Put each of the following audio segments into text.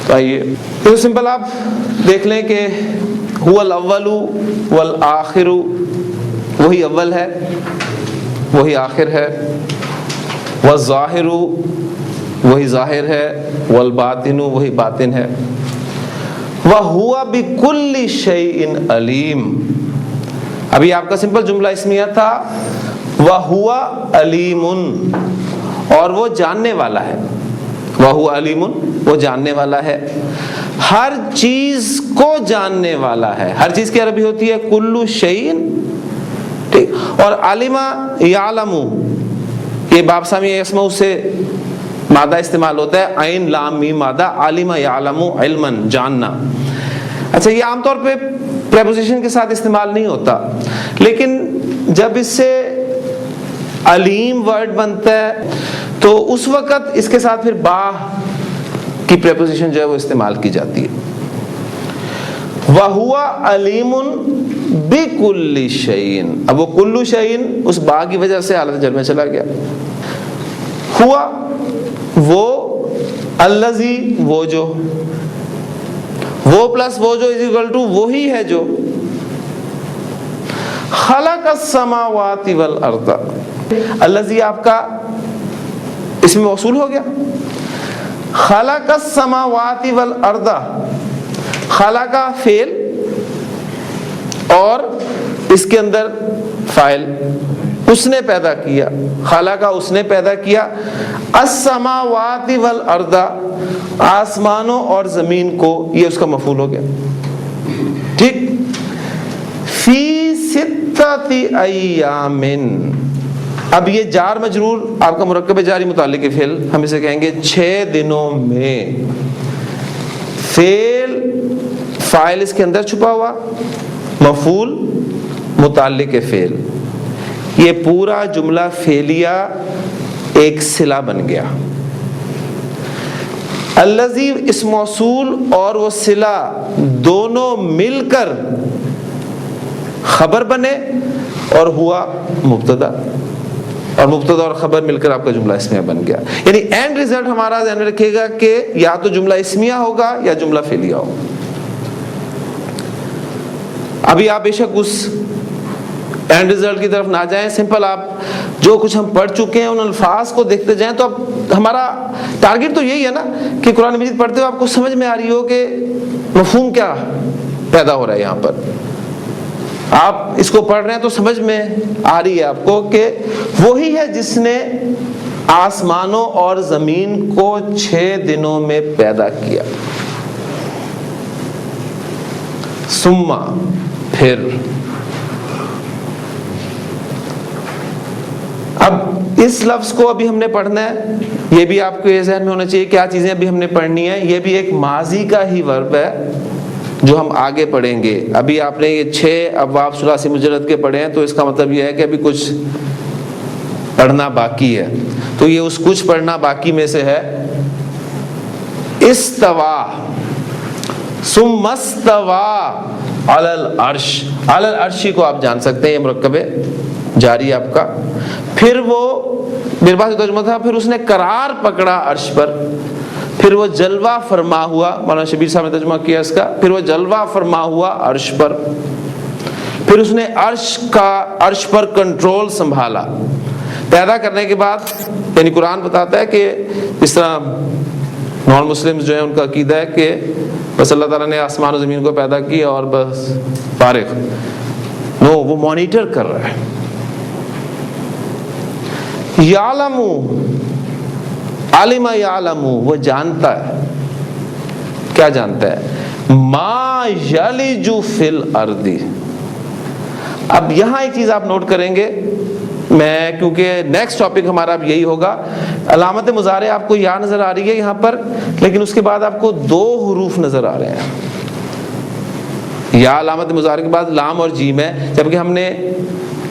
تو آئیے تو سمپل آپ دیکھ لیں کہ هو الاول والآخر، وہی اول ہے وہی آخر ہے، والظاہر وہی ظاہر ہے، والباطن وہی باطن ہے، وَهُوَ بِكُلِّ شَيْءٍ عَلِيمٌ۔ ابھی آپ کا سمپل جملہ اسمیہ تھا وَهُوَ عَلِيمٌ، اور وہ جاننے والا ہے، وَهُوَ عَلِيمٌ، وہ جاننے والا ہے، ہر چیز کو جاننے والا ہے۔ ہر چیز کی عربی ہوتی ہے کلُّ شَيْءٍ، ٹھیک، اور عَلِمَ يَعْلَمُ، یہ باب سامی اسمہ سے مادہ استعمال ہوتا ہے، عین لام میم مادہ، عالم یعلم علما، جاننا۔ اچھا یہ عام طور پہ پریپوزیشن کے ساتھ استعمال نہیں ہوتا، لیکن جب اس سے علیم ورڈ بنتا ہے تو اس وقت اس کے ساتھ پھر با کی پریپوزیشن جو ہے وہ استعمال کی جاتی ہے۔ وَهُوَ عَلِيمٌ بِكُلِّ شَيْءٍ، اب وہ کلُّ شَيْءٍ اس با کی وجہ سے حالت جر میں چلا گیا۔ ہوا وہ، الذی وہ جو، وہ پلس وہ جو از اکول ٹو وہی ہے جو، خلق السماوات والارض، الذی آپ کا اس میں موصول ہو گیا، خلق السماوات والارض، خلق فعل اور اس کے اندر فاعل، اس نے پیدا کیا، خلق اس نے پیدا کیا، السماوات والارض آسمانوں اور زمین کو، یہ اس کا مفعول ہو گیا، ٹھیک، فی ستۃ ایام، اب یہ جار مجرور آپ کا مرکب جاری متعلق فعل، ہم اسے کہیں گے 6 دنوں میں، فعل فاعل اس کے اندر چھپا ہوا، مفعول متعلق فعل، یہ پورا جملہ فعلیہ ایک صلہ بن گیا۔ الذی اس موصول اور وہ صلہ دونوں مل کر خبر بنے، اور ہوا مبتدا، اور مبتدا اور خبر مل کر آپ کا جملہ اسمیہ بن گیا۔ یعنی اینڈ ریزلٹ ہمارا ذہن میں رکھیے گا کہ یا تو جملہ اسمیہ ہوگا یا جملہ فعلیہ ہوگا۔ ابھی آپ بے شک اس اینڈ ریزلٹ کی طرف نہ جائیں، سمپل آپ جو کچھ ہم پڑھ چکے ہیں ان الفاظ کو دیکھتے جائیں، تو اب ہمارا ٹارگٹ تو یہی ہے نا کہ قرآن مجید پڑھتے ہوئے آپ کو سمجھ میں آ رہی ہو کہ مفہوم کیا پیدا ہو رہا ہے۔ یہاں پر آپ اس کو پڑھ رہے ہیں تو سمجھ میں آ رہی ہے آپ کو کہ وہی ہے جس نے آسمانوں اور زمین کو 6 دنوں میں پیدا کیا۔ ثم پھر، اب اس لفظ کو ابھی ہم نے پڑھنا ہے، یہ بھی آپ کو یہ ذہن میں ہونا چاہیے کیا چیزیں ابھی ہم نے پڑھنی ہیں، یہ بھی ایک ماضی کا ہی ورب ہے جو ہم آگے پڑھیں گے۔ ابھی آپ نے یہ 6 ابواب ثلاثی مجرد کے پڑھے ہیں، تو اس کا مطلب یہ ہے کہ ابھی کچھ پڑھنا باقی ہے، تو یہ اس کچھ پڑھنا باقی میں سے ہے۔ استوا، ثم استوا علی العرش، علی العرش کو آپ جان سکتے ہیں، یہ مرکب جاری آپ کا۔ پھر وہ میرے پاس ترجمہ تھا، پھر اس نے قرار پکڑا عرش پر، پھر وہ جلوہ فرما ہوا، مولانا شبیر صاحب نے ترجمہ کیا اس کا، پھر وہ جلوہ فرما ہوا عرش پر، پھر اس نے عرش پر کنٹرول سنبھالا۔ پیدا کرنے کے بعد، یعنی قرآن بتاتا ہے کہ اس طرح نان مسلمز جو ہیں ان کا عقیدہ ہے کہ بس اللہ تعالیٰ نے آسمان و زمین کو پیدا کیا اور بس فارغ، نو، وہ مانیٹر کر رہا ہے۔ یعلم، عالم یعلم، وہ جانتا ہے، کیا جانتا ہے؟ ما یلج فی الارض۔ اب یہاں ایک چیز آپ نوٹ کریں گے، میں کیونکہ نیکسٹ ٹاپک ہمارا اب یہی ہوگا، علامت مضارع آپ کو یا نظر آ رہی ہے یہاں پر، لیکن اس کے بعد آپ کو 2 حروف نظر آ رہے ہیں۔ یا علامت مضارع کے بعد لام اور جیم ہے، جبکہ ہم نے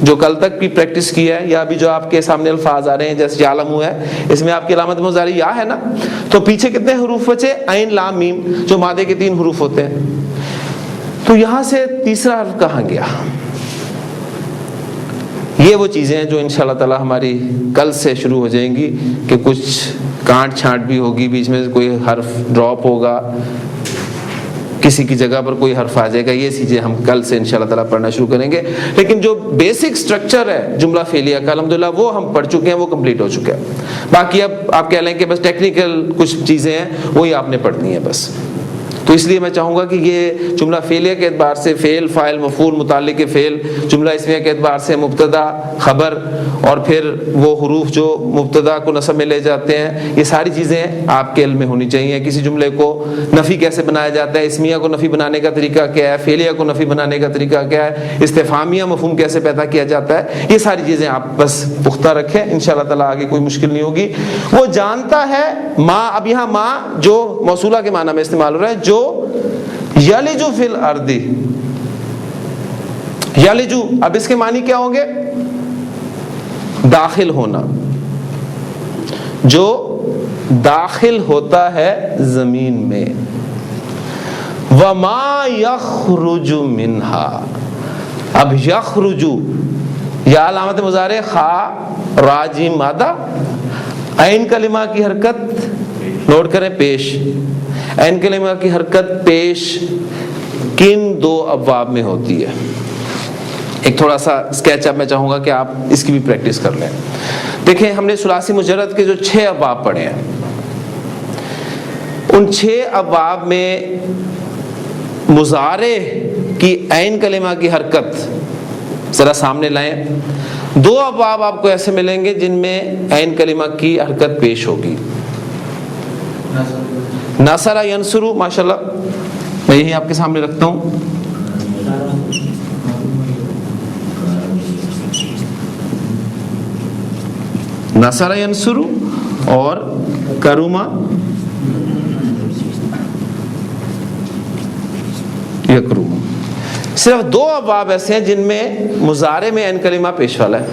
جو کل تک بھی پریکٹس کی ہے، یا ابھی جو آپ کے سامنے الفاظ آ رہے ہیں جیسے یعلم ہے، اس میں آپ کی علامت مضارع یا ہے نا، تو پیچھے کتنے حروف بچے؟ عین لام میم، جو مادے کے 3 حروف ہوتے ہیں۔ تو یہاں سے تیسرا حرف کہاں گیا؟ یہ وہ چیزیں ہیں جو انشاءاللہ تعالی ہماری کل سے شروع ہو جائیں گی کہ کچھ کانٹ چھانٹ بھی ہوگی، بیچ میں کوئی حرف ڈراپ ہوگا، کسی کی جگہ پر کوئی حرف آ جائے گا، یہ چیزیں ہم کل سے انشاءاللہ تعالیٰ پڑھنا شروع کریں گے. لیکن جو بیسک سٹرکچر ہے جملہ فعلیہ کا الحمدللہ وہ ہم پڑھ چکے ہیں، وہ کمپلیٹ ہو چکا ہے. باقی اب آپ کہہ لیں کہ بس ٹیکنیکل کچھ چیزیں ہیں وہی آپ نے پڑھنی ہیں بس. تو اس لیے میں چاہوں گا کہ یہ جملہ فعلیہ کے اعتبار سے فعل، فاعل، مفعول، متعلق فعل، جملہ اسمیہ کے اعتبار سے مبتدا، خبر، اور پھر وہ حروف جو مبتدا کو نصب میں لے جاتے ہیں، یہ ساری چیزیں آپ کے علم میں ہونی چاہیے. کسی جملے کو نفی کیسے بنایا جاتا ہے، اسمیہ کو نفی بنانے کا طریقہ کیا ہے، فعلیہ کو نفی بنانے کا طریقہ کیا ہے، استفہامیہ مفہوم کیسے پیدا کیا جاتا ہے، یہ ساری چیزیں آپ بس پختہ رکھیں، انشاءاللہ تعالیٰ آگے کوئی مشکل نہیں ہوگی. وہ جانتا ہے ما، اب یہاں ما جو موصولہ کے معنی میں استعمال ہو رہا ہے، جو یلجو فی الارض، یلجو، اب اس کے معنی کیا ہوں گے؟ داخل ہونا، جو داخل ہوتا ہے زمین میں. وما یخرج منہا، اب یخرج یا علامت مضارع خا را جیم مادہ، عین کلمہ کی حرکت نوٹ کریں پیش، عین کلمہ کی حرکت پیش کن دو ابواب میں ہوتی ہے؟ ایک تھوڑا سا اسکیچ اپ میں چاہوں گا کہ آپ اس کی بھی پریکٹس کر لیں. دیکھیں ہم نے ثلاثی مجرد کے جو 6 ابواب پڑھے ہیں، ان 6 ابواب میں مضارع کی عین کلمہ کی حرکت ذرا سامنے لائیں. 2 ابواب آپ کو ایسے ملیں گے جن میں عین کلمہ کی حرکت پیش ہوگی. ناصرہ ینصرو، ماشاءاللہ میں یہی آپ کے سامنے رکھتا ہوں. ناصرہ ینصرو اور کروما یکروما. صرف 2 ابواب ایسے ہیں جن میں مضارع میں عین کلمہ پیش والا ہے.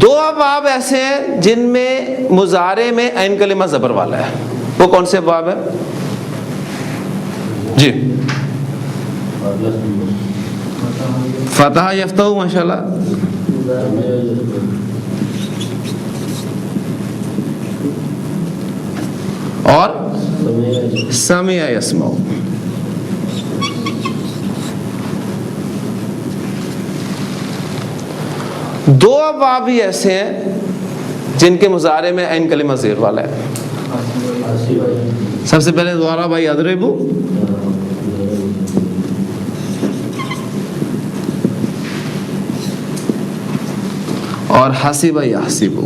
2 ابواب ایسے ہیں جن میں مضارع میں عین کلمہ زبر والا ہے. وہ کون سے ابواب ہیں؟ جی، فتح یفتح، ماشاءاللہ، اور سمع یسمع. دو ابواب بھی ایسے ہیں جن کے مضارع میں عین کلمہ زیر والا ہے. سب سے پہلے دوبارہ بھائی اضربو، اور حسب یحسب.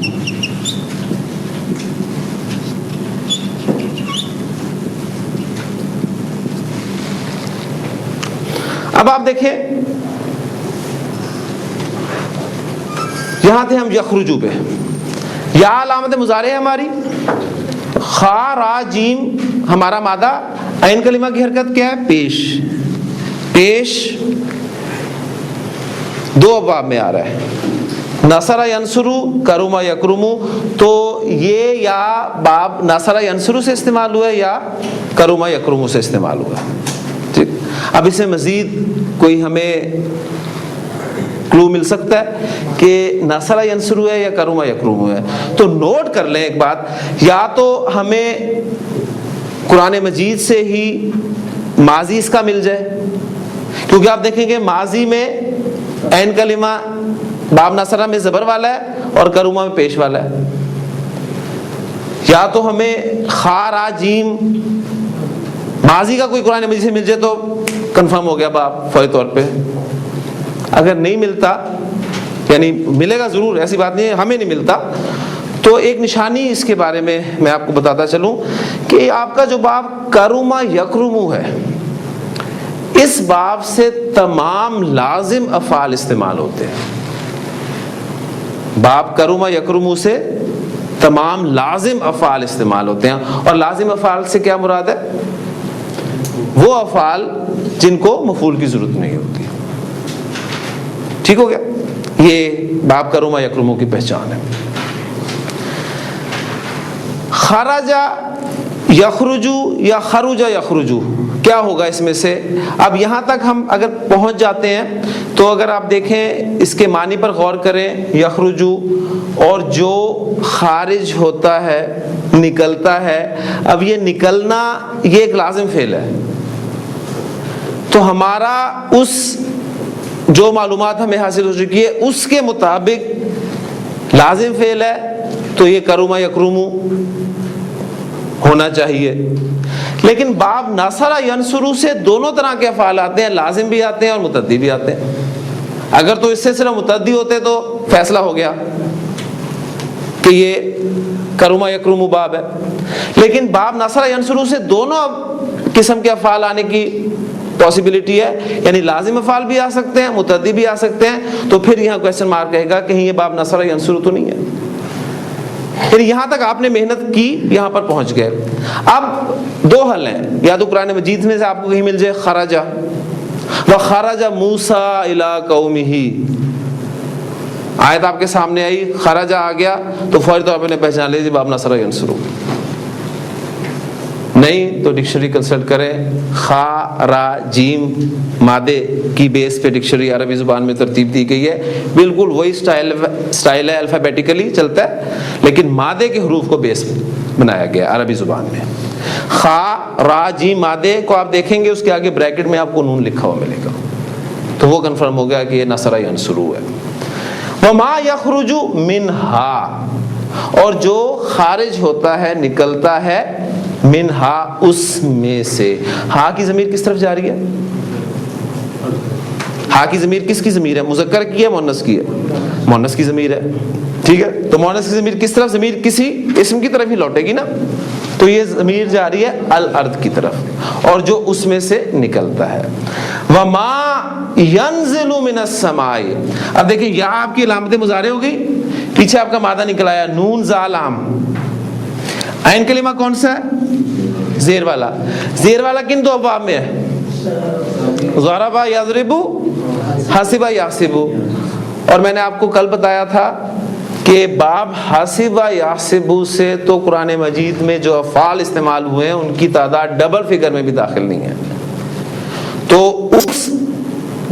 اب آپ دیکھیں یہاں تھے ہم یخرجو پہ، یا علامت مضارع ہے ہماری، خا را جیم ہمارا مادہ، عین کلمہ کی حرکت کیا ہے؟ پیش. پیش 2 ابواب میں آ رہا ہے. نصر ینصرو، کرما یکرمو، تو یہ یا باب نصر ینصرو سے استعمال ہوا ہے یا کرما یکرمو سے استعمال ہوا ہے. ٹھیک، اب اس میں مزید کوئی ہمیں کلو مل سکتا ہے کہ نصر ینصرو ہے یا کرما یکرمو ہے؟ تو نوٹ کر لیں ایک بات، یا تو ہمیں قرآن مجید سے ہی ماضی اس کا مل جائے، کیونکہ آپ دیکھیں گے ماضی میں عین کلمہ باب نصرہ میں زبر والا ہے اور کرما میں پیش والا ہے. یا تو ہمیں خا را جیم ماضی کا کوئی قرآن مجید سے مل جائے تو کنفرم ہو گیا باب فوری طور پہ. اگر نہیں ملتا، یعنی ملے گا ضرور، ایسی بات نہیں ہے ہمیں نہیں ملتا، تو ایک نشانی اس کے بارے میں میں آپ کو بتاتا چلوں کہ آپ کا جو باب کرما یکرمو ہے، اس باب سے تمام لازم افعال استعمال ہوتے ہیں. باب کرما یکرمو سے تمام لازم افعال استعمال ہوتے ہیں. اور لازم افعال سے کیا مراد ہے؟ وہ افعال جن کو مفعول کی ضرورت نہیں ہوتی. ٹھیک ہو گیا؟ یہ باب کرما یکرمو کی پہچان ہے. خرجا یخرجو یا خرجا یخرجو، کیا ہوگا اس میں سے؟ اب یہاں تک ہم اگر پہنچ جاتے ہیں تو اگر آپ دیکھیں اس کے معنی پر غور کریں، یخرجو، اور جو خارج ہوتا ہے، نکلتا ہے. اب یہ نکلنا یہ ایک لازم فعل ہے، تو ہمارا اس جو معلومات ہمیں حاصل ہو چکی ہے اس کے مطابق لازم فعل ہے، تو یہ کرما یکرمو ہونا چاہیے. لیکن باب نصر ینصرو سے دونوں طرح کے افعال آتے ہیں، لازم بھی آتے ہیں اور متعدی بھی آتے ہیں. اگر تو اس سے صرف متعدی ہوتے تو فیصلہ ہو گیا کہ یہ کرما یکرمو باب ہے. لیکن باب نصر ینصرو سے دونوں قسم کے افعال آنے کی پاسبلٹی ہے، یعنی لازم افعال بھی آ سکتے ہیں، متعدی بھی آ سکتے ہیں. تو پھر یہاں کویسچن مارک کہے گا کہیں یہ باب نصر ینصرو تو نہیں ہے. یعنی یہاں تک آپ نے محنت کی، یہاں پر پہنچ گئے. اب دو حل ہیں، یا تو قرآن مجید میں سے آپ کو کہیں مل جائے خرجہ، وخرج موسیٰ الی قومہ، آیت آپ کے سامنے آئی، خرجہ آ گیا تو فوری طور پہ نے پہچان لیجیے باب نصر ینصرو. نہیں تو ڈکشنری کنسلٹ کریں. خا را جیم مادے کی بیس پہ ڈکشنری عربی زبان میں ترتیب دی گئی ہے، بالکل وہی سٹائل ہے، الفابیٹیکلی چلتا ہے، لیکن مادے کے حروف کو بیس بنایا گیا عربی زبان میں. خا را جیم مادے کو آپ دیکھیں گے اس کے آگے بریکٹ میں آپ کو نون لکھا ہوا ملے گا، تو وہ کنفرم ہو گیا کہ یہ نصر ینصرو ہے. وما یخرج منہا، اور جو خارج ہوتا ہے، نکلتا ہے، منہا اس میں سے. ہا کی ضمیر کس طرف جا رہی ہے؟ ہا کی ضمیر کس کی ضمیر ہے؟ مذکر کی ہے مؤنث کی ہے؟ مؤنث کی ضمیر ہے. ٹھیک ہے، تو مؤنث کی ضمیر کس طرف؟ ضمیر کسی اسم کی طرف ہی لوٹے گی نا. تو یہ ضمیر جا رہی ہے الارض کی طرف، اور جو اس میں سے نکلتا ہے. وما ينزل من السماء. اب دیکھیں یہاں آپ کی علامت مضارع ہو گئی، پیچھے آپ کا مادہ نکل آیا نون زالام. عین کلمہ کون سا ہے؟ زیر والا. زیر والا کن دو ابواب میں ہے؟ ضربا یضربو، حسبا یحسبو. اور میں نے آپ کو کل بتایا تھا کہ باب حسبا یحسبو سے تو قرآن مجید میں جو افعال استعمال ہوئے ہیں ان کی تعداد ڈبل فگر میں بھی داخل نہیں ہے. تو اس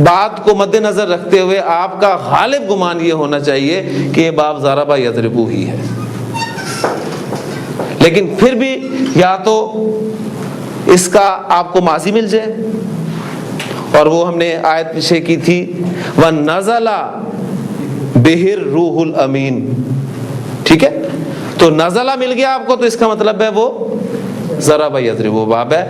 بات کو مد نظر رکھتے ہوئے آپ کا غالب گمان یہ ہونا چاہیے کہ یہ باب ضربا یضربو ہی ہے. لیکن پھر بھی یا تو اس کا آپ کو ماضی مل جائے، اور وہ ہم نے آیت پیچھے کی تھی وَنَزَلَ بِهِ الرُّوحُ الْأَمِينُ. ٹھیک ہے، تو نزلہ مل گیا آپ کو، تو اس کا مطلب ہے وہ ضرب یضرب باب ہے.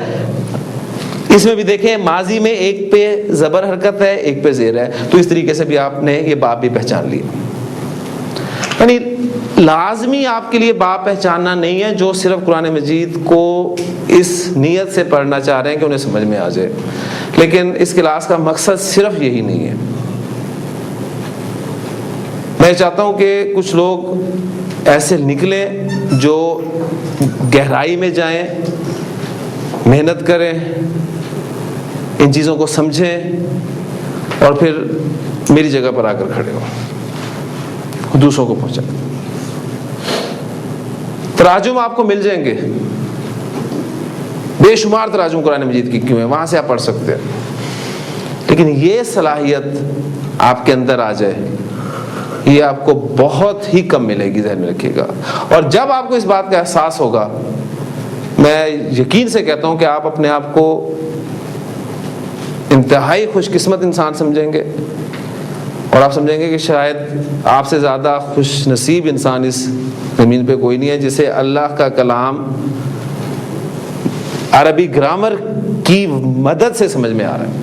اس میں بھی دیکھیں ماضی میں ایک پہ زبر حرکت ہے، ایک پہ زیر ہے، تو اس طریقے سے بھی آپ نے یہ باب بھی پہچان لیا. یعنی لازمی آپ کے لیے باب پہچاننا نہیں ہے جو صرف قرآن مجید کو اس نیت سے پڑھنا چاہ رہے ہیں کہ انہیں سمجھ میں آ جائے، لیکن اس کلاس کا مقصد صرف یہی نہیں ہے. میں چاہتا ہوں کہ کچھ لوگ ایسے نکلیں جو گہرائی میں جائیں، محنت کریں، ان چیزوں کو سمجھیں، اور پھر میری جگہ پر آ کر کھڑے ہوں، دوسروں کو پہنچائیں. تراجم آپ کو مل جائیں گے، بے شمار تراجم قرآن مجید کی کیوں ہیں، وہاں سے آپ پڑھ سکتے ہیں. لیکن یہ صلاحیت آپ کے اندر آ جائے، یہ آپ کو بہت ہی کم ملے گی، ذہن میں رکھیے گا. اور جب آپ کو اس بات کا احساس ہوگا، میں یقین سے کہتا ہوں کہ آپ اپنے آپ کو انتہائی خوش قسمت انسان سمجھیں گے، اور آپ سمجھیں گے کہ شاید آپ سے زیادہ خوش نصیب انسان اس زمین پہ کوئی نہیں ہے جسے اللہ کا کلام عربی گرامر کی مدد سے سمجھ میں آ رہا ہے.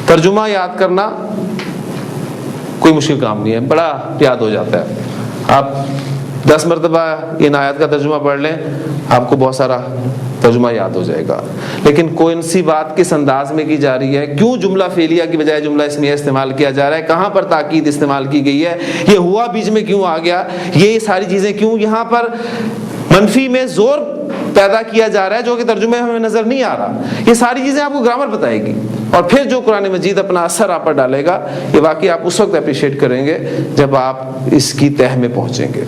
ترجمہ یاد کرنا کوئی مشکل کام نہیں ہے، بڑا یاد ہو جاتا ہے. آپ 10 مرتبہ ان آیات کا ترجمہ پڑھ لیں، آپ کو بہت سارا ترجمہ یاد ہو جائے گا. لیکن کون سی بات کس انداز میں کی جا رہی ہے، کیوں جملہ فعلیہ کی بجائے جملہ اسمیہ استعمال کیا جا رہا ہے، کہاں پر تاکید استعمال کی گئی ہے، یہ ہوا بیچ میں کیوں آ گیا، یہ ساری چیزیں کیوں یہاں پر منفی میں زور پیدا کیا جا رہا ہے جو کہ ترجمے میں ہمیں نظر نہیں آ رہا، یہ ساری چیزیں آپ کو گرامر بتائے گی. اور پھر جو قرآن مجید اپنا اثر آپ پر ڈالے گا، یہ واقعی آپ اس وقت اپریشیٹ کریں گے جب آپ اس کی تہ میں پہنچیں گے.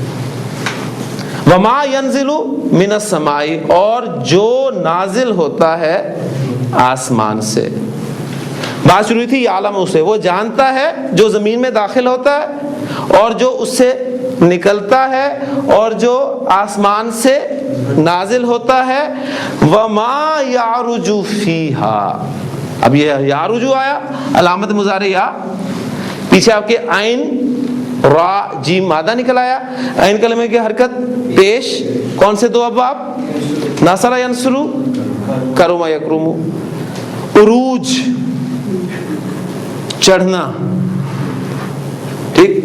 وما ينزل من السماء، اور جو نازل ہوتا ہے آسمان سے. بات شروع تھی یعلم سے، وہ جانتا ہے جو زمین میں داخل ہوتا ہے اور جو اس سے نکلتا ہے اور جو آسمان سے نازل ہوتا ہے. وما یعرج فیہا، اب یہ یعرج آیا علامت مضارع یا، پیچھے آپ کے عین را جیم مادہ نکل آیا. عین کلمے کی حرکت پیش، کون سے دو ابواب؟ نصر ینصر، کرم یکرم. عروج چڑھنا، ٹھیک.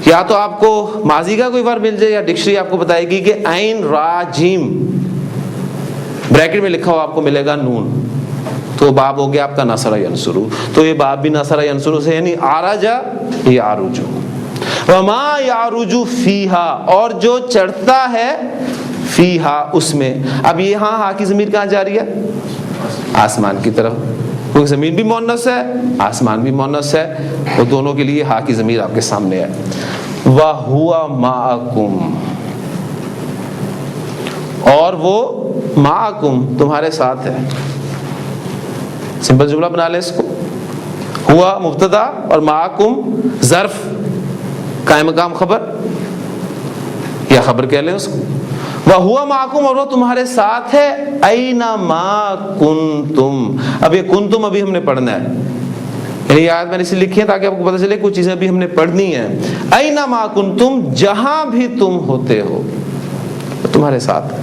یا تو آپ کو ماضی کا کوئی ورب مل جائے یا ڈکشنری آپ کو بتائے گی کہ عین را جیم بریکٹ میں لکھا ہوا آپ کو ملے گا نون، تو باب ہو گیا آپ کا نصر ینصر. تو یہ باب بھی نصر ینصر سے، یعنی عرج یعرج. وما یعرج فیہا، اور جو چڑھتا ہے فیہا اس میں. اب یہاں ہا کی ضمیر کہاں جا رہی ہے؟ آسمان کی طرف، کیونکہ زمین بھی مؤنث ہے آسمان بھی مؤنث ہے، وہ دونوں کے لیے ہا کی ضمیر آپ کے سامنے ہے. وَهُوَ مَعَكُمْ، اور وہ معکم تمہارے ساتھ ہے. سمپل جملہ بنا لیں اس کو. ہوا مبتدا اور معکم ظرف قائم مقام خبر یا خبر کہہ لیں اس کو. وَهُوَ مَعَكُمْ، اور وہ تمہارے ساتھ ہے. أَيْنَمَا كُنْتُمْ، اب یہ کنتم ابھی ہم نے پڑھنا ہے، یعنی یہ آیت میں نے اسے لکھی ہے تاکہ آپ کو پتہ چلے کچھ چیزیں ابھی ہم نے پڑھنی ہیں. أَيْنَمَا كُنْتُمْ، جہاں بھی تم ہوتے ہو وہ تمہارے ساتھ ہے.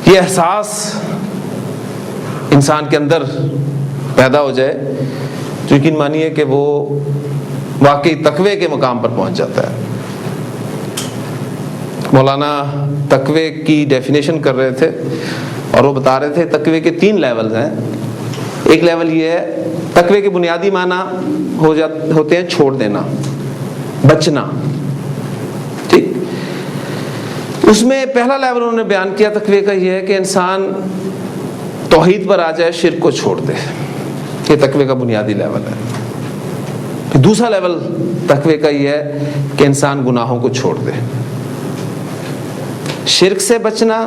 یہ احساس انسان کے اندر پیدا ہو جائے تو یقین مانیے کہ وہ واقعی تقوی کے مقام پر پہنچ جاتا ہے. مولانا تقوی کی ڈیفینیشن کر رہے تھے اور وہ بتا رہے تھے تقوی کے 3 لیولز ہیں. ایک لیول یہ ہے، تقوی کے بنیادی معنی ہوتے ہیں چھوڑ دینا، بچنا، ٹھیک. اس میں پہلا لیول انہوں نے بیان کیا تقوی کا یہ ہے کہ انسان توحید پر آ جائے، شرک کو چھوڑ دے. یہ تقوی کا بنیادی لیول ہے. دوسرا لیول تقوی کا یہ ہے کہ انسان گناہوں کو چھوڑ دے. شرک سے بچنا،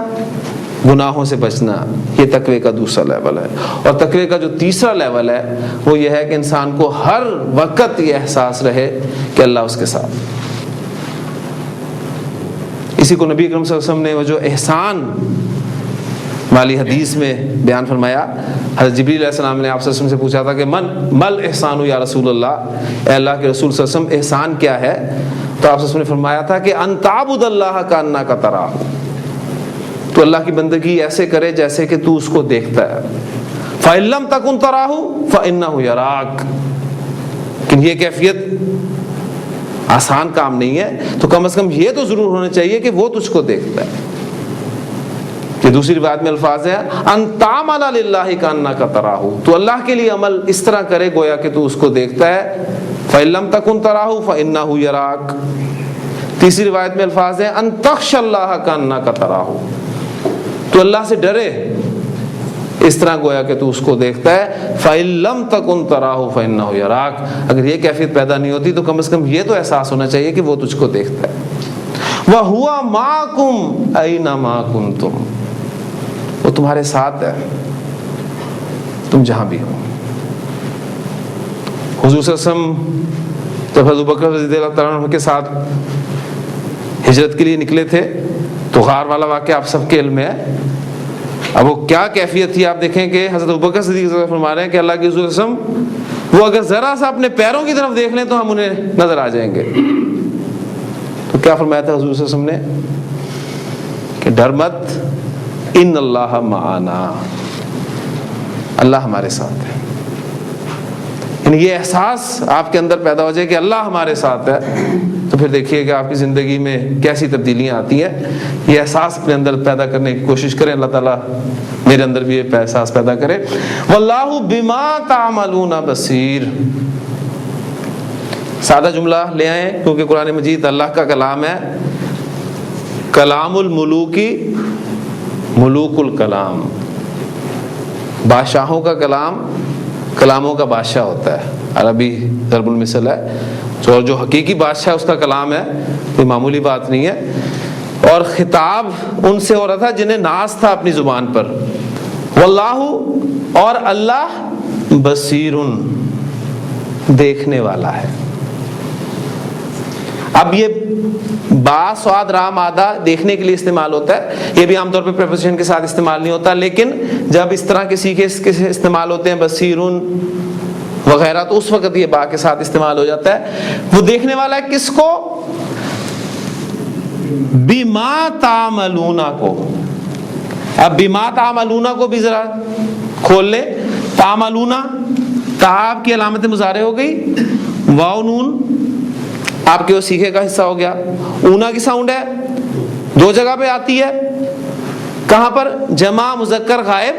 گناہوں سے بچنا، یہ تقوی کا دوسرا لیول ہے. اور تقوی کا جو تیسرا لیول ہے وہ یہ ہے کہ انسان کو ہر وقت یہ احساس رہے کہ اللہ اس کے ساتھ. اسی کو نبی اکرم صلی اللہ علیہ وسلم نے وہ جو احسان والی حدیث میں بیان فرمایا. حضرت جبریل علیہ السلام نے آپ صلی اللہ علیہ وسلم سے پوچھا تھا کہ مل احسان یا رسول اللہ، اے اللہ کے رسول صلی اللہ علیہ وسلم احسان کیا ہے؟ تو آپ صلی اللہ علیہ وسلم نے فرمایا تھا کہ ان تعبد اللہ کانک تراہ، تو اللہ کی بندگی ایسے کرے جیسے کہ تو اس کو دیکھتا ہے. فإن لم تکن تراہ فإنہ یراک، لیکن یہ کیفیت آسان کام نہیں ہے، تو کم از کم یہ تو ضرور ہونا چاہیے کہ وہ تجھ کو دیکھتا ہے. یہ دوسری روایت میں الفاظ ہے ان تعمل للہ کانک تراہ، تو اللہ کے لیے عمل اس طرح کرے گویا کہ تو اس کو دیکھتا ہے. فإن لم تکن تراہ فإنہ یراک. تیسری روایت میں الفاظ ہے ان تخشى اللہ کانک تراہ، تو اللہ سے ڈرے اس طرح گویا کہ تو اس کو دیکھتا ہے. فإن لم تکن تراہ فإنہ یراک، اگر یہ کیفیت پیدا نہیں ہوتی تو کم از کم یہ تو احساس ہونا چاہیے کہ وہ تجھ کو دیکھتا ہے. وَهُوَ مَعَكُمْ أَيْنَمَا كُنْتُمْ، وہ تمہارے ساتھ ہے تم جہاں بھی ہو. حضور صلی اللہ علیہ وسلم جب حضرت ابوبکر رضی اللہ تعالیٰ عنہ کے ساتھ ہجرت کے لیے نکلے تھے تو غار والا واقعہ آپ سب کے علم میں ہے. اب وہ کیا کیفیت تھی آپ دیکھیں کہ حضرت ابوبکر صدیق فرما رہے ہیں کہ اللہ کے رسول صلی اللہ علیہ وسلم وہ اگر ذرا سا اپنے پیروں کی طرف دیکھ لیں تو ہم انہیں نظر آ جائیں گے. تو کیا فرمایا تھا حضور صلی اللہ علیہ وسلم نے کہ ڈر مت، ان اللہ معنا، اللہ ہمارے ساتھ ہے. یعنی یہ احساس آپ کے اندر پیدا ہو جائے کہ اللہ ہمارے ساتھ ہے تو پھر دیکھیے کہ آپ کی زندگی میں کیسی تبدیلیاں آتی ہیں. یہ احساس اپنے اندر پیدا کرنے کی کوشش کریں. اللہ تعالیٰ میرے اندر بھی یہ احساس پیدا کرے. واللہ بما تعملون بصیر. سادہ جملہ لے آئیں کیونکہ قرآن مجید اللہ کا کلام ہے. کلام الملوکی ملوک الکلام، بادشاہوں کا کلام کلاموں کا بادشاہ ہوتا ہے. عربی ضرب المثل ہے اور جو حقیقی بادشاہ اس کا کلام ہے کوئی معمولی بات نہیں ہے. اور خطاب ان سے ہو رہا تھا جنہیں ناز تھا اپنی زبان پر. واللہ اور اللہ بصیر دیکھنے والا ہے. اب یہ با سواد را مادہ دیکھنے کے لیے استعمال ہوتا ہے. یہ بھی عام طور پہ پریپوزیشن کے ساتھ استعمال نہیں ہوتا, لیکن جب اس طرح کے سیکھے استعمال ہوتے ہیں بصیرن وغیرہ, تو اس وقت یہ با کے ساتھ استعمال ہو جاتا ہے. وہ دیکھنے والا ہے کس کو؟ بما تعملون کو. اب بما تعملون کو بھی ذرا کھول لیں. تعملون تعاب کی علامت مضارع ہو گئی, واو نون آپ کے وہ سیکھے کا حصہ ہو گیا. اونا کی ساؤنڈ ہے, دو جگہ پہ آتی ہے. کہاں پر؟ جمع مذکر غائب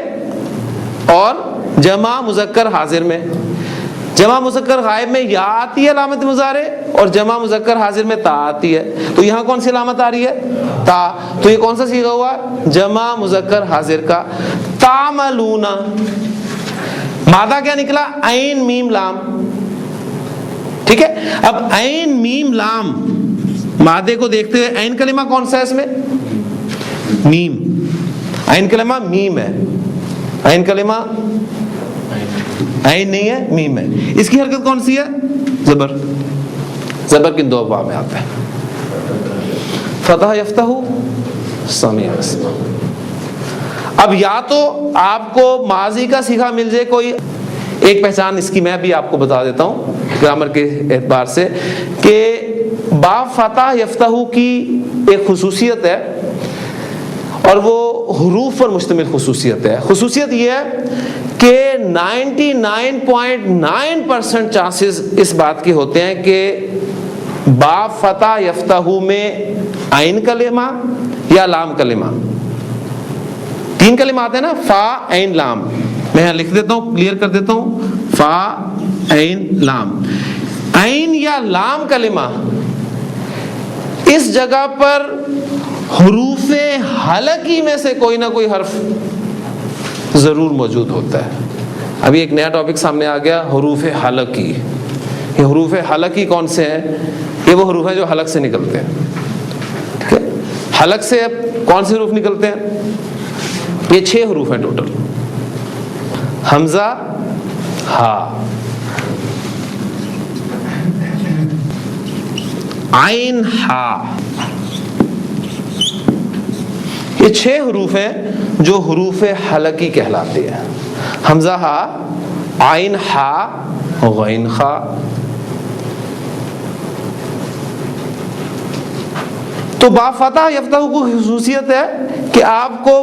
اور جمع مذکر حاضر میں. جمع مذکر غائب میں یا آتی ہے علامت مضارع, اور جمع مذکر حاضر میں تا آتی ہے. تو یہاں کون سی علامت آ رہی ہے؟ تا. تو یہ کون سا صیغہ ہوا؟ جمع مذکر حاضر کا. تعملون مادہ کیا نکلا؟ عین میم لام. ٹھیک ہے. اب عین میم لام مادے کو دیکھتے ہوئے عین کلمہ کون سا ہے اس میں؟ میم. عین کلمہ میم ہے. عین کلمہ عین نہیں ہے, میم ہے. اس کی حرکت کون سی ہے؟ زبر. زبر کن دو ابواب میں آتا ہے؟ فتح یفتح, سمع یسمع. اب یا تو آپ کو ماضی کا صیغہ مل جائے کوئی ایک پہچان اس کی میں بھی آپ کو بتا دیتا ہوں گرامر کے اعتبار سے, کہ با فتح یفتح کی ایک خصوصیت ہے اور وہ حروف پر مشتمل خصوصیت ہے. خصوصیت یہ ہے کہ 99.9% چانسز اس بات کے ہوتے ہیں کہ با فتح یفتح میں عین کلمہ یا لام کلمہ, تین کلمات ہیں نا, فا عین لام. میں یہاں لکھ دیتا ہوں, کلیئر کر دیتا ہوں. فا عین لام, عین یا لام کلمہ اس جگہ پر حروف حلقی میں سے کوئی نہ کوئی حرف ضرور موجود ہوتا ہے. ابھی ایک نیا ٹاپک سامنے آ گیا, حروف حلقی. یہ حروف حلقی کون سے ہیں؟ یہ وہ حروف ہیں جو حلق سے نکلتے ہیں. ٹھیک ہے. حلق سے اب کون سے حروف نکلتے ہیں؟ یہ 6 حروف ہیں ٹوٹل. حمزہ, ہا, عین, ہا. یہ 6 حروف ہیں جو حروف حلقی کہلاتے ہیں. حمزہ, ہا, عین, ہا, غین, خا. تو با فتح یفتح کو خصوصیت ہے کہ آپ کو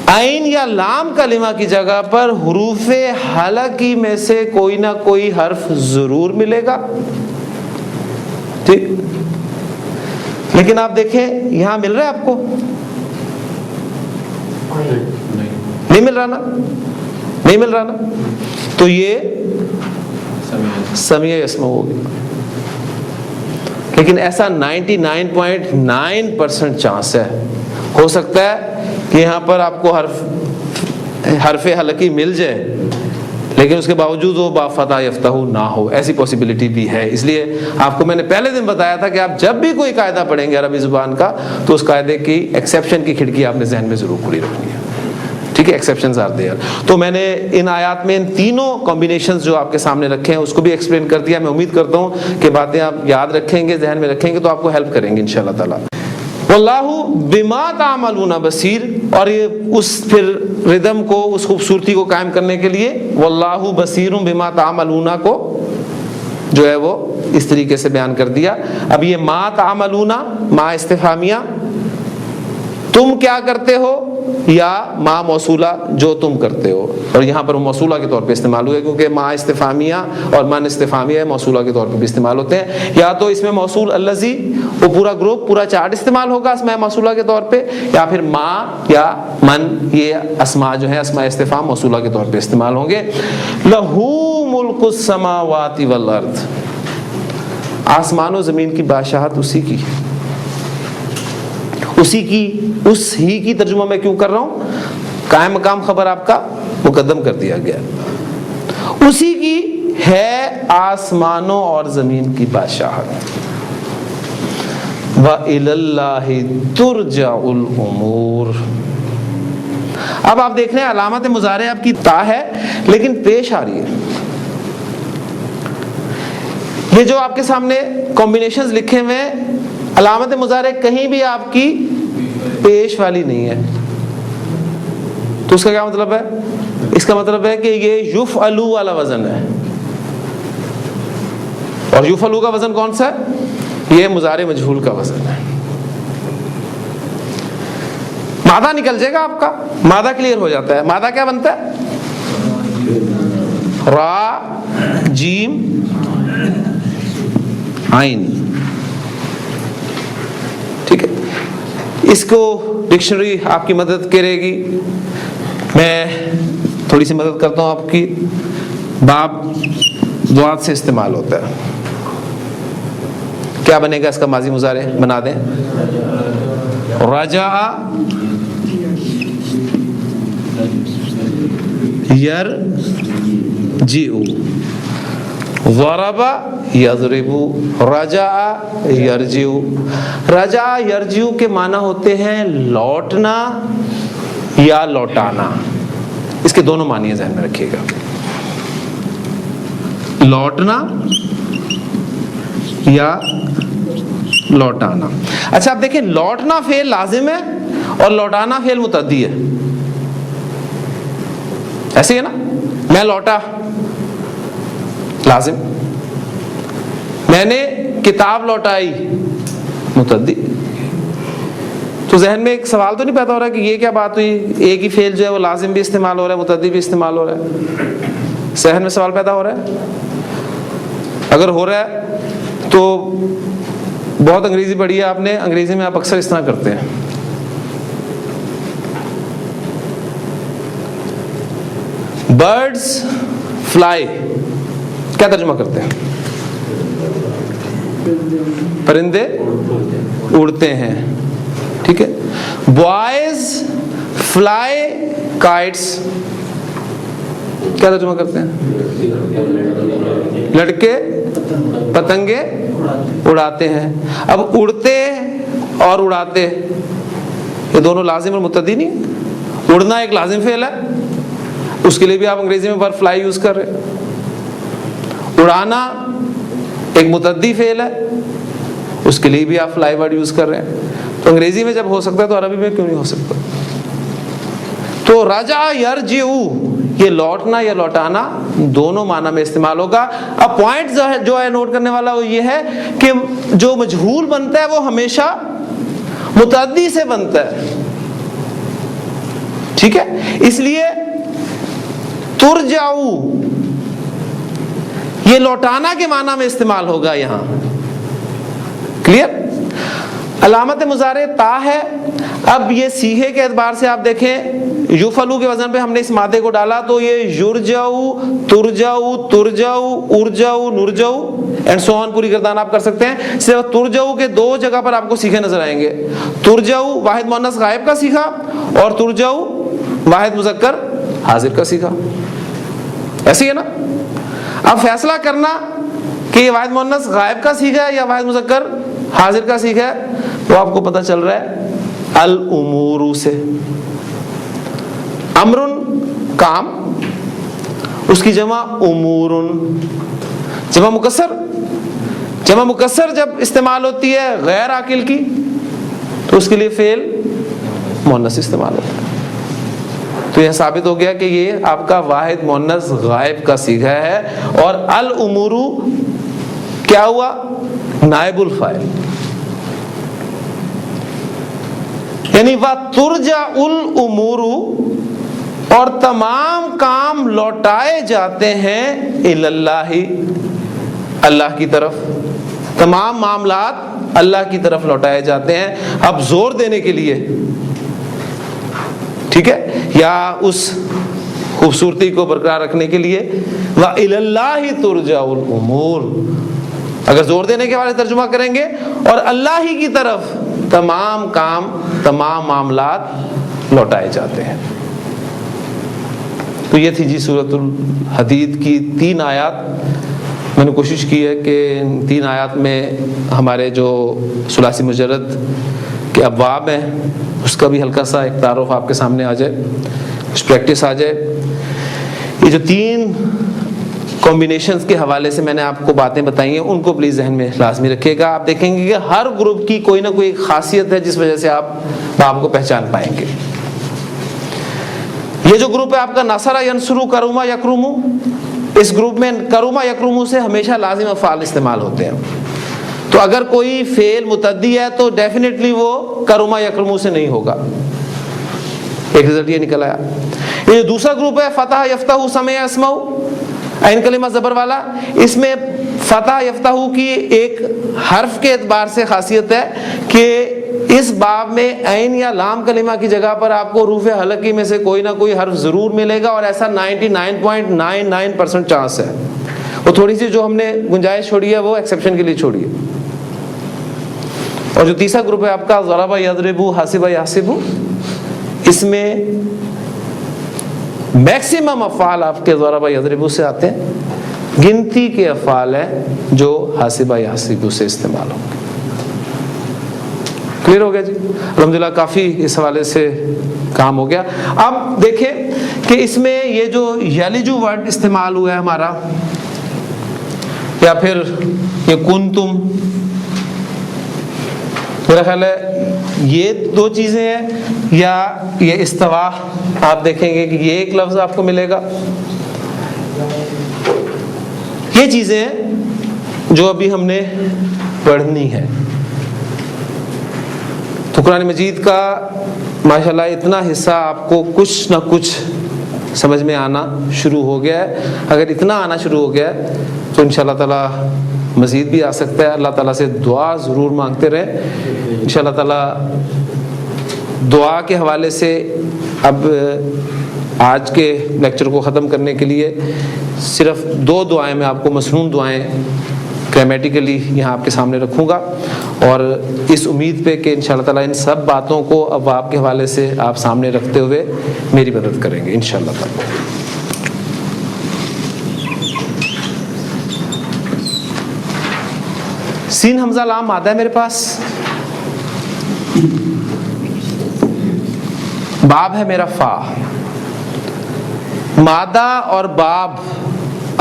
عین یا لام کلمہ کی جگہ پر حروف حلقی میں سے کوئی نہ کوئی حرف ضرور ملے گا. ٹھیک. لیکن آپ دیکھیں یہاں مل رہا ہے آپ کو؟ نہیں مل رہا نا, نہیں مل رہا نا. تو یہ سمیع یسمع ہو گیا. لیکن ایسا 99.9% چانس ہے, ہو سکتا ہے کہ یہاں پر آپ کو حرف حلقی مل جائے لیکن اس کے باوجود وہ با فتح یفتح نہ ہو. ایسی پاسبلٹی بھی ہے. اس لیے آپ کو میں نے پہلے دن بتایا تھا کہ آپ جب بھی کوئی قاعدہ پڑھیں گے عربی زبان کا تو اس قاعدے کی ایکسیپشن کی کھڑکی آپ نے ذہن میں ضرور کھلی رکھنی ہے. ٹھیک ہے, ایکسیپشنز آر دیئر. تو میں نے ان آیات میں ان تینوں کمبینیشنز جو آپ کے سامنے رکھے ہیں اس کو بھی ایکسپلین کر دیا. میں امید کرتا ہوں کہ باتیں آپ یاد رکھیں گے, ذہن میں رکھیں گے تو آپ کو ہیلپ کریں گے انشاءاللہ تعالی. واللہ بما تعملون بصیر. اور یہ اس پھر ردم کو, اس خوبصورتی کو قائم کرنے کے لیے واللہ بصیر بما تعملون کو جو ہے وہ اس طریقے سے بیان کر دیا. اب یہ ما تعملون, ما استفہامیہ, تم کیا کرتے ہو, یا ما موصولہ, جو تم کرتے ہو. اور یہاں پر موصولہ کے طور پہ استعمال ہوئے کیونکہ ما استفہامیہ اور من استفہامیہ موصولہ کے طور پہ بھی استعمال ہوتے ہیں. یا تو اس میں موصول الذی, وہ پورا گروپ, پورا چارٹ استعمال ہوگا اسماء موصولہ کے طور پہ, یا پھر ما یا من, یہ اسماء جو ہیں اسماء استفہام موصولہ کے طور پہ استعمال ہوں گے. لہ ملک السماوات والارض, آسمان و زمین کی بادشاہت اسی کی ہے. اسی کی, اس ہی کی ترجمہ میں کیوں کر رہا ہوں, قائم مقام خبر آپ کا مقدم کر دیا گیا. اسی کی ہے آسمانوں اور زمین کی بادشاہت. وَإِلَى اللَّهِ تُرْجَعُ الْأُمُورُ. اب آپ دیکھ رہے ہیں علامت مضارع آپ کی تا ہے لیکن پیش آ رہی ہے. یہ جو آپ کے سامنے کمبینیشنز لکھے ہوئے ہیں علامت مضارع کہیں بھی آپ کی پیش والی نہیں ہے. تو اس کا کیا مطلب ہے؟ اس کا مطلب ہے کہ یہ یفعلو والا وزن ہے. اور یفعلو کا وزن کون سا ہے؟ یہ مضارع مجہول کا وزن ہے. مادہ نکل جائے گا آپ کا, مادہ کلیئر ہو جاتا ہے. مادہ کیا بنتا ہے؟ را جیم عین. ٹھیک ہے, اس کو ڈکشنری آپ کی مدد کرے گی. میں تھوڑی سی مدد کرتا ہوں آپ کی. باب دعات سے استعمال ہوتا ہے. کیا بنے گا اس کا ماضی مضارع؟ بنا دیں. رجع یرجع, ضرب یضرب, رجع یرجع. رجع یرجع کے معنی ہوتے ہیں لوٹنا یا لوٹانا. اس کے دونوں معنی ذہن میں رکھیے گا. لوٹنا یا لوٹانا. اچھا آپ دیکھیں, لوٹنا فعل لازم ہے اور لوٹانا فعل متعدی ہے. ایسے ہے نا, میں لوٹا لازم, میں نے کتاب لوٹائی متعدی. تو ذہن میں ایک سوال تو نہیں پیدا ہو رہا کہ یہ کیا بات ہوئی, ایک ہی فعل جو ہے وہ لازم بھی استعمال ہو رہا ہے متعدی بھی استعمال ہو رہا ہے. ذہن میں سوال پیدا ہو رہا ہے؟ اگر ہو رہا ہے تو بہت انگریزی پڑھی ہے آپ نے, انگریزی میں آپ اکثر اس طرح کرتے ہیں. برڈز فلائی کیا ترجمہ کرتے ہیں؟ پرندے اڑتے ہیں. ٹھیک ہے. بوائز فلائی کائٹس کیا ترجمہ کرتے ہیں؟ لڑکے پتنگے اڑاتے ہیں. اب اڑتے اور اڑاتے یہ دونوں لازم اور متعدی نہیں. اڑنا ایک لازم فعل ہے, اس کے لیے بھی آپ انگریزی میں ورب فلائی یوز کر رہے. اڑانا ایک متعدی فعل ہے, اس کے لیے بھی آپ فلائی ورڈ یوز کر رہے ہیں. تو انگریزی میں جب ہو سکتا ہے تو عربی میں کیوں نہیں ہو سکتا؟ تو رجع یرجع یہ لوٹنا یا لوٹانا دونوں معنی میں استعمال ہوگا. اب پوائنٹ جو ہے نوٹ کرنے والا وہ یہ ہے کہ جو مجہول بنتا ہے وہ ہمیشہ متعدی سے بنتا ہے. ٹھیک ہے, اس لیے ترجع یہ لوٹانا کے معنی میں استعمال ہوگا یہاں. کلیئر؟ علامت مضارع تا ہے. اب یہ سیغے کے اعتبار سے آپ دیکھیں, یفعلو کے وزن پہ ہم نے اس مادے کو ڈالا تو یہ یرجع, ترجع, ترجع, ارجع, نرجع اینڈ سو آن پوری گردان آپ کر سکتے ہیں. صرف ترجع کے دو جگہ پر آپ کو سیغے نظر آئیں گے. ترجع واحد مؤنث غائب کا سیغہ اور ترجع واحد مذکر حاضر کا سیغہ. ایسے ہی ہے نا. اب فیصلہ کرنا کہ یہ واحد مؤنث غائب کا سیغہ ہے یا واحد مذکر حاضر کا سیغہ ہے وہ آپ کو پتہ چل رہا ہے الامور سے. امرن کام, اس کی جمع امورن. جمع مکسر, جمع مکسر جب استعمال ہوتی ہے غیر عاقل کی تو اس کے لیے فعل مؤنث استعمال ہوتا ہے. تو یہ ثابت ہو گیا کہ یہ آپ کا واحد مؤنث غائب کا صیغہ ہے. اور الامور کیا ہوا؟ نائب الفاعل. یعنی وَتُرْجَعُ الْأُمُورُ اور تمام کام لوٹائے جاتے ہیں الی اللہ اللہ کی طرف. تمام معاملات اللہ کی طرف لوٹائے جاتے ہیں. اب زور دینے کے لیے, ٹھیک ہے, یا اس خوبصورتی کو برقرار رکھنے کے لیے وَإِلَى اللَّهِ تُرْجَعُ الْأُمُورُ اگر زور دینے کے والے ترجمہ کریں گے اور اللہ ہی کی طرف تمام کام تمام معاملات لوٹائے جاتے ہیں. تو یہ تھی جی سورۃ الحدید کی 3 آیات. میں نے کوشش کی ہے کہ ان 3 آیات میں ہمارے جو ثلاثی مجرد کے ابواب ہیں اس کا بھی ہلکا سا ایک تعارف آپ کے سامنے آ جائے, کچھ پریکٹس آ جائے. یہ جو 3 کمبینیشنز کے حوالے سے میں نے آپ کو باتیں بتائی ہیں ان کو پلیز ذہن میں لازمی رکھیے گا. آپ دیکھیں گے کہ ہر گروپ کی کوئی نہ کوئی خاصیت ہے جس وجہ سے آپ باب کو پہچان پائیں گے. یہ جو گروپ ہے آپ کا نصرہ ینصرو کرما یکرمو, اس گروپ میں کرما یکرمو سے ہمیشہ لازم افعال استعمال ہوتے ہیں. تو اگر کوئی فعل متعدی ہے تو ڈیفینیٹلی وہ کرما یکرمو سے نہیں ہوگا. ایک رزلٹ یہ نکل آیا. یہ جو دوسرا گروپ ہے فتح یفتح سمع اسمع عین کلمہ زبر والا, اس میں فتح یفتح کی ایک حرف کے اعتبار سے خاصیت ہے کہ اس باب میں عین یا لام کلمہ کی جگہ پر آپ کو حروف حلقی میں سے کوئی نہ کوئی حرف ضرور ملے گا, اور ایسا 99.99% چانس ہے. وہ تھوڑی سی جو ہم نے گنجائش چھوڑی ہے وہ ایکسیپشن کے لیے چھوڑی ہے. اور جو تیسرا گروپ ہے آپ کا ضرب یضرب حاسب یحسب, اس میں میکسیمم افعال آپ کے ضرب یضرب سے آتے ہیں, گنتی کے افعال ہیں جو حاسب یحسب سے استعمال ہوں گے. کلیئر ہو گیا جی؟ الحمدللہ کافی اس حوالے سے کام ہو گیا. اب دیکھیں کہ اس میں یہ جو یلجو ورڈ استعمال ہوا ہے ہمارا, یا پھر یہ کنتم, میرا خیال ہے یہ 2 چیزیں ہیں, یا یہ استوا. آپ دیکھیں گے کہ یہ ایک لفظ آپ کو ملے گا. یہ چیزیں ہیں جو ابھی ہم نے پڑھنی ہے. تو قرآن مجید کا ماشاءاللہ اتنا حصہ آپ کو کچھ نہ کچھ سمجھ میں آنا شروع ہو گیا ہے. اگر اتنا آنا شروع ہو گیا ہے تو انشاءاللہ تعالیٰ مزید بھی آ سکتا ہے. اللہ تعالیٰ سے دعا ضرور مانگتے رہیں. انشاءاللہ تعالیٰ دعا کے حوالے سے اب آج کے لیکچر کو ختم کرنے کے لیے صرف 2 دعائیں میں آپ کو مسنون دعائیں گرامیٹیکلی یہاں آپ کے سامنے رکھوں گا, اور اس امید پہ کہ انشاءاللہ تعالیٰ ان سب باتوں کو اب آپ کے حوالے سے آپ سامنے رکھتے ہوئے میری مدد کریں گے انشاءاللہ تعالیٰ. سین حمزہ لام مادہ ہے میرے پاس, باب ہے میرا فا. مادہ اور باب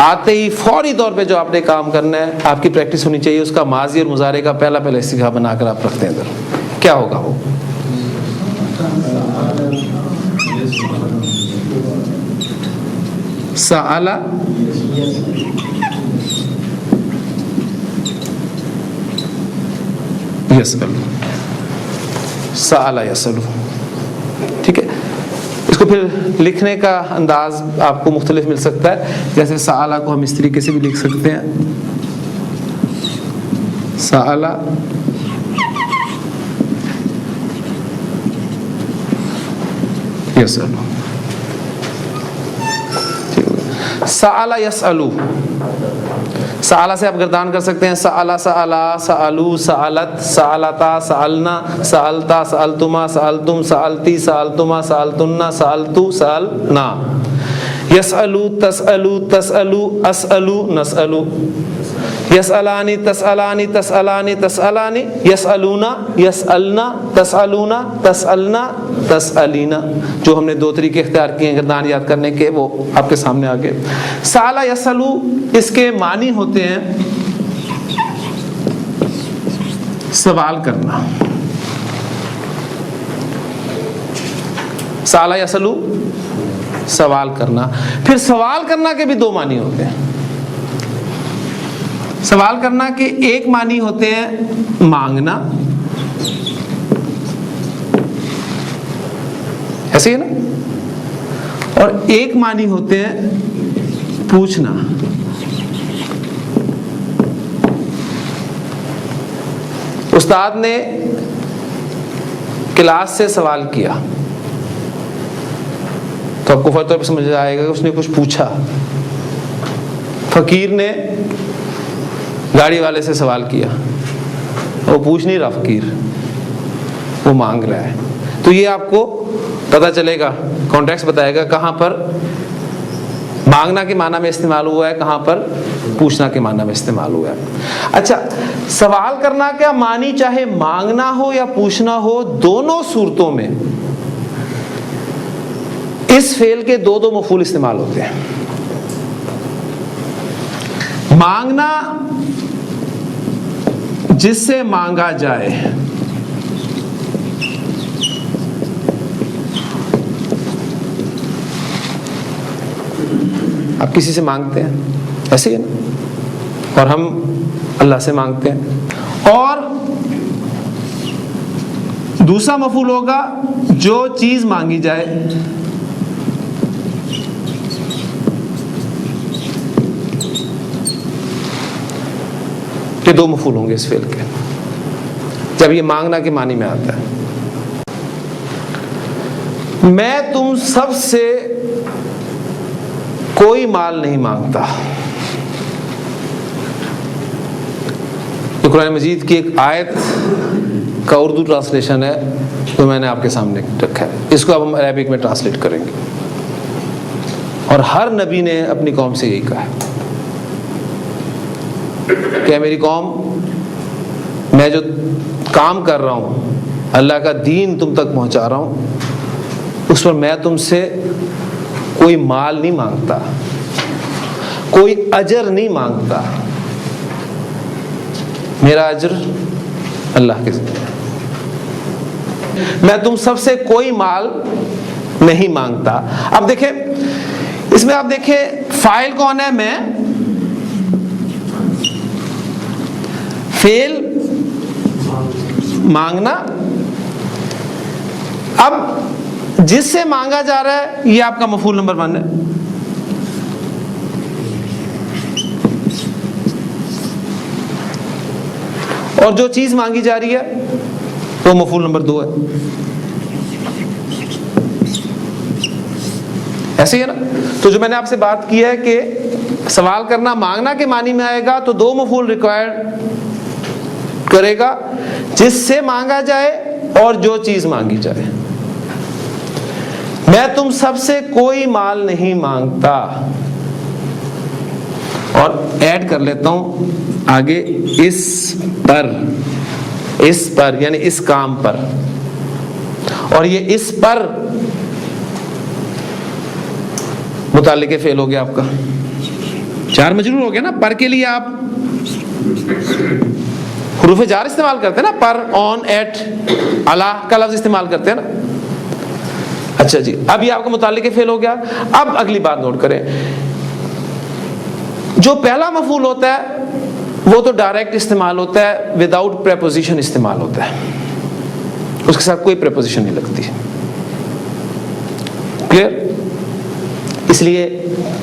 آتے ہی فوری طور پہ جو آپ نے کام کرنا ہے, آپ کی پریکٹس ہونی چاہیے اس کا ماضی اور مضارع کا پہلا استیغا بنا کر آپ رکھتے ہیں. ادھر کیا ہوگا وہ سأل یسأل, سأل یسأل. ٹھیک ہے, اس کو پھر لکھنے کا انداز آپ کو مختلف مل سکتا ہے. جیسے سألہ کو ہم اس طریقے سے بھی لکھ سکتے ہیں, سألہ یسأل. سألہ یسألو, سألہ سے آپ گردان کر سکتے ہیں سألہ سألا سألو سألت سألتا سألنا سألتا سألتما سألتم سألتی سألتما سألتنا سألتو سألنا. یسألو تسألو تسألو اسألو نسألو. یسألانی تسألانی تسألانی تسألانی. یسألونا یسألنا تسألونا تسألنا تسألینا. جو ہم نے 2 طریقے اختیار کیے ہیں گردان یاد کرنے کے, وہ آپ کے سامنے آگے. سألہ یسألو اس کے معنی ہوتے ہیں سوال کرنا. سألہ یسألو سوال کرنا. پھر سوال کرنا کے بھی 2 معنی ہوتے ہیں. سوال کرنا کے ایک معنی ہوتے ہیں مانگنا, ایسے ہی نا, اور ایک معنی ہوتے ہیں پوچھنا. استاد نے کلاس سے سوال کیا تو آپ کو فوری طور پہ سمجھ آئے گا کہ اس نے کچھ پوچھا. فقیر نے گاڑی والے سے سوال کیا, وہ پوچھ نہیں رہا فقیر, وہ مانگ رہا ہے. تو یہ آپ کو پتہ چلے گا, کانٹیکسٹ بتائے گا کہاں پر مانگنا کے معنی میں استعمال ہوا ہے، کہاں پر؟ پوچھنا کے معنی میں استعمال ہوا ہے۔ اچھا، سوال کرنا کا معنی چاہے مانگنا ہو یا پوچھنا ہو، دونوں صورتوں میں اس فعل کے دو مفعول استعمال ہوتے ہیں۔ مانگنا جس سے مانگا جائے، آپ کسی سے مانگتے ہیں، ایسے ہی ہے نا، اور ہم اللہ سے مانگتے ہیں۔ اور دوسرا مفعول ہوگا جو چیز مانگی جائے، یہ دو مفعول ہوں گے اس فعل کے جب یہ مانگنا کے معنی میں آتا ہے۔ میں تم سب سے کوئی مال نہیں مانگتا، یہ قرآن مجید کی ایک آیت کا اردو ٹرانسلیشن ہے جو میں نے آپ کے سامنے رکھا ہے، اس کو اب ہم عربک میں ٹرانسلیٹ کریں گے۔ اور ہر نبی نے اپنی قوم سے یہی کہا ہے کہ میری قوم، میں جو کام کر رہا ہوں، اللہ کا دین تم تک پہنچا رہا ہوں، اس پر میں تم سے کوئی مال نہیں مانگتا، کوئی اجر نہیں مانگتا، میرا اجر اللہ کے ذمہ ہے۔ میں تم سب سے کوئی مال نہیں مانگتا۔ اب دیکھیں اس میں، آپ دیکھیں فاعل کون ہے؟ میں، فعل مانگنا، اب جس سے مانگا جا رہا ہے یہ آپ کا مفعول نمبر 1 ہے، اور جو چیز مانگی جا رہی ہے وہ مفعول نمبر 2 ہے، ایسے ہی ہے نا۔ تو جو میں نے آپ سے بات کی ہے کہ سوال کرنا مانگنا کے معنی میں آئے گا تو 2 مفعول ریکوائرڈ کرے گا، جس سے مانگا جائے اور جو چیز مانگی جائے۔ میں تم سب سے کوئی مال نہیں مانگتا، اور ایڈ کر لیتا ہوں آگے، اس پر یعنی اس کام پر، اور یہ اس پر متعلق فعل ہو گیا آپ کا، 4 مجرور ہو گیا نا۔ پر کے لیے آپ حروف جار استعمال کرتے ہیں نا، پر، آن، ایٹ، علی کا لفظ استعمال کرتے ہیں نا۔ اچھا جی، اب یہ آپ کا متعلق فعل ہو گیا۔ اب اگلی بات نوٹ کریں، جو پہلا مفعول ہوتا ہے وہ تو ڈائریکٹ استعمال ہوتا ہے، وداؤٹ پریپوزیشن استعمال ہوتا ہے، اس کے ساتھ کوئی پریپوزیشن نہیں لگتی، کلیئر؟ اس لیے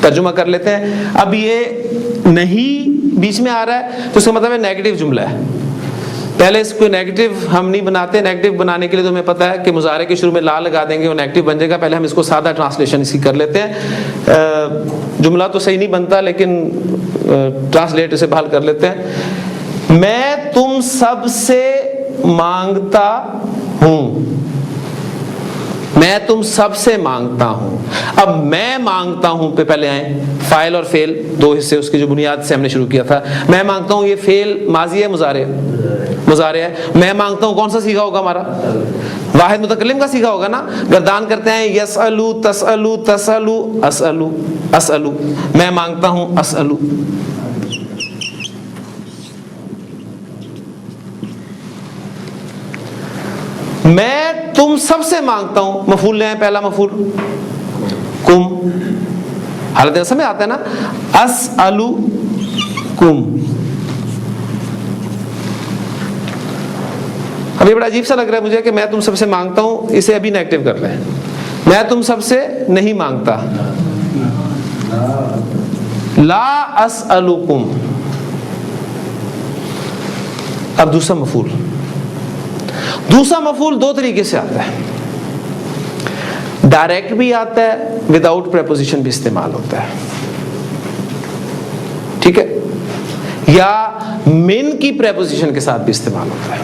ترجمہ کر لیتے ہیں۔ اب یہ نہیں بیچ میں آ رہا ہے تو اس کا مطلب ہے نیگیٹو جملہ ہے۔ پہلے اس کو نیگیٹو ہم نہیں بناتے، نیگیٹو بنانے کے لیے تو ہمیں پتہ ہے کہ مضارع کے شروع میں لا لگا دیں گے، وہ نیگیٹو بن جائے گا۔ پہلے ہم اس کو سادہ ٹرانسلیشن اس کی کر لیتے ہیں، جملہ تو صحیح نہیں بنتا لیکن ٹرانسلیٹ اسے بحال کر لیتے ہیں۔ میں تم سب سے مانگتا ہوں، میں تم سب سے مانگتا ہوں۔ اب میں مانگتا ہوں پہ پہلے آئیں، فاعل اور فعل 2 حصے اس کی جو بنیاد سے ہم نے شروع کیا تھا۔ میں مانگتا ہوں، یہ فعل ماضی ہے مضارع ہے۔ میں مانگتا ہوں کون سا صیغہ ہوگا ہمارا؟ واحد متکلم کا صیغہ ہوگا نا۔ گردان کرتے ہیں یسألو، تسألو، تسألو، اسألو، اسألو، میں مانگتا ہوں، اسألو۔ میں تم سب سے مانگتا ہوں، مفعول لیں، پہلا مفعول کم، حالت ایسا میں آتا ہے نا، اسألو کم۔ اب یہ بڑا عجیب سا لگ رہا ہے مجھے کہ میں تم سب سے مانگتا ہوں، اسے ابھی نیگیٹو کر رہے ہیں۔ میں تم سب سے نہیں مانگتا، لا اسألکم۔ اب دوسرا مفعول، دوسرا مفعول 2 طریقے سے آتا ہے، ڈائریکٹ بھی آتا ہے، وداؤٹ پریپوزیشن بھی استعمال ہوتا ہے، ٹھیک ہے، یا من کی پریپوزیشن کے ساتھ بھی استعمال ہوتا ہے۔